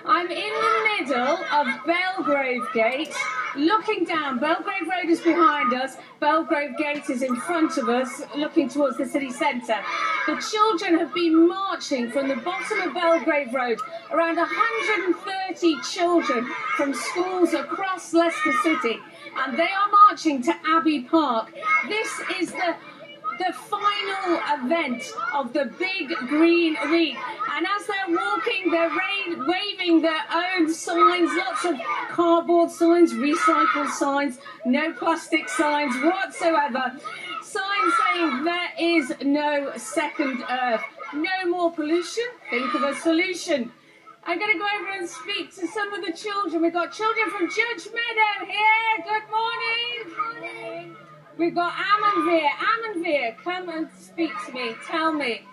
I'm in the middle of Belgrave Gate, looking down. Belgrave Road is behind us, Belgrave Gate is in front of us, looking towards the city centre. The children have been marching from the bottom of Belgrave Road, around 130 children from schools across Leicester City, and they are marching to Abbey Park. This is the final event of the Big Green Week, and as they're walking, they're waving their own signs, lots of cardboard signs, recycled signs, no plastic signs whatsoever, signs saying there is no second Earth, no more pollution, think of a solution. I'm going to go over and speak to some of the children. We've got children from Judge Meadow here. Good morning. Good morning. We've got Amanveer. Amanveer, come and speak to me. Tell me,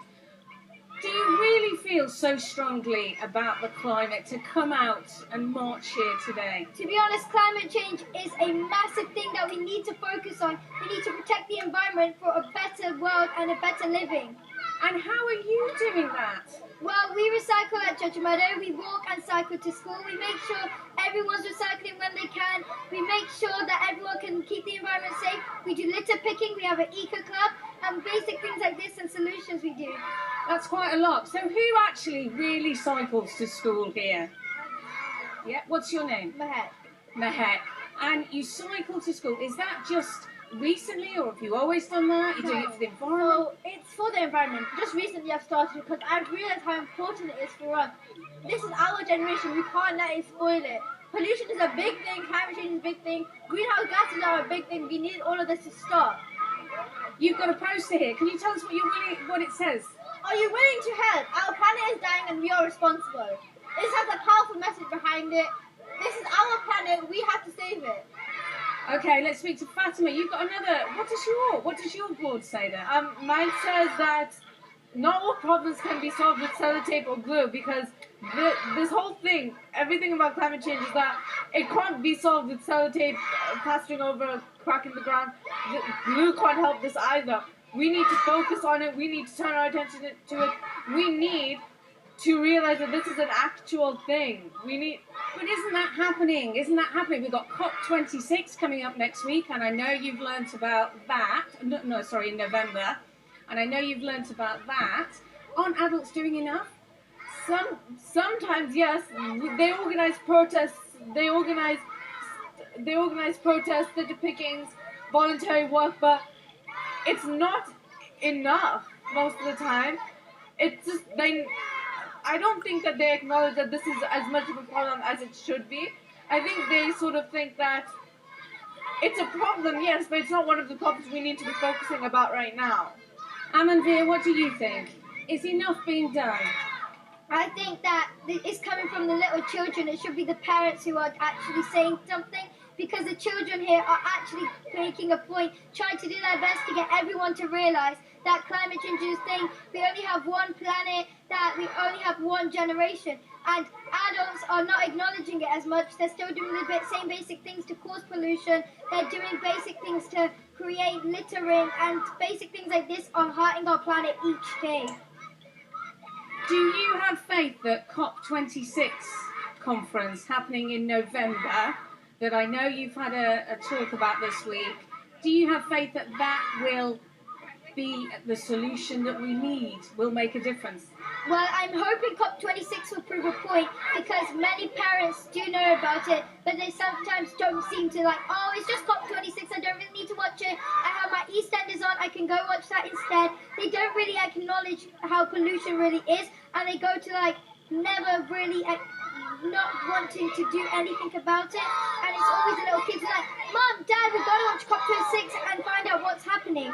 do you really feel so strongly about the climate to come out and march here today? To be honest, climate change is a massive thing that we need to focus on. We need to protect the environment for a better world and a better living. And how are you doing that? Well, we recycle at Judge Meadow. We walk and cycle to school. We make sure everyone's recycling when they can. We make sure that everyone can keep the environment safe. We do litter picking. We have an eco club and basic things like this and solutions we do. That's quite a lot. So who actually really cycles to school here? Yeah, what's your name? Mahek. Mahek. And you cycle to school. Is that just recently, or have you always done that? You're doing it for the environment? So it's for the environment. Just recently I've started because I've realised how important it is for us. This is our generation. We can't let it spoil it. Pollution is a big thing. Climate change is a big thing. Greenhouse gases are a big thing. We need all of this to stop. You've got a poster here. Can you tell us what it says? Are you willing to help? Our planet is dying and we are responsible. This has a powerful message behind it. This is our planet. We have to save it. Okay, let's speak to Fatima. You've got another. What does your board say there? Mine says that not all problems can be solved with sellotape or glue, because this whole thing, everything about climate change is that it can't be solved with sellotape plastering over a crack in the ground. Glue can't help this either. We need to focus on it. We need to turn our attention to it. We need to realize that this is an actual thing. But isn't that happening? We've got COP26 coming up next week, and I know you've learnt about that. In November. And I know you've learnt about that. Aren't adults doing enough? Sometimes, yes. They organize protests. They organize protests, litter pickings, voluntary work, but it's not enough most of the time. It's just I don't think that they acknowledge that this is as much of a problem as it should be. I think they sort of think that it's a problem, yes, but it's not one of the problems we need to be focusing about right now. Amanveer, what do you think? Is enough being done? I think that it's coming from the little children. It should be the parents who are actually saying something, because the children here are actually making a point, trying to do their best to get everyone to realise that climate change is a thing. We only have one planet, that we only have one generation. And adults are not acknowledging it as much. They're still doing the same basic things to cause pollution. They're doing basic things to create littering, and basic things like this are hurting our planet each day. Do you have faith that COP26 conference happening in November, that I know you've had a talk about this week, do you have faith that that will be the solution that we need, will make a difference? Well, I'm hoping COP26 will prove a point, because many parents do know about it, but they sometimes don't seem to oh, it's just COP26, I don't really need to watch it. I have my EastEnders on, I can go watch that instead. They don't really acknowledge how pollution really is, and they go to never really not wanting to do anything about it. And it's always the little kids Mom, Dad, we've got to watch COP26 and find out what's happening.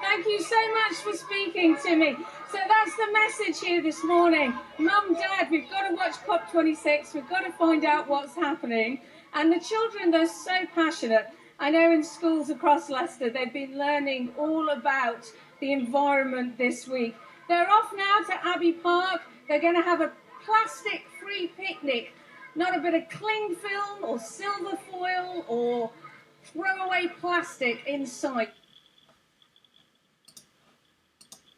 Thank you so much for speaking to me. So that's the message here this morning. Mum, Dad, we've got to watch COP26. We've got to find out what's happening. And the children, they're so passionate. I know in schools across Leicester, they've been learning all about the environment this week. They're off now to Abbey Park. They're going to have a plastic-free picnic. Not a bit of cling film or silver foil or throwaway plastic in sight.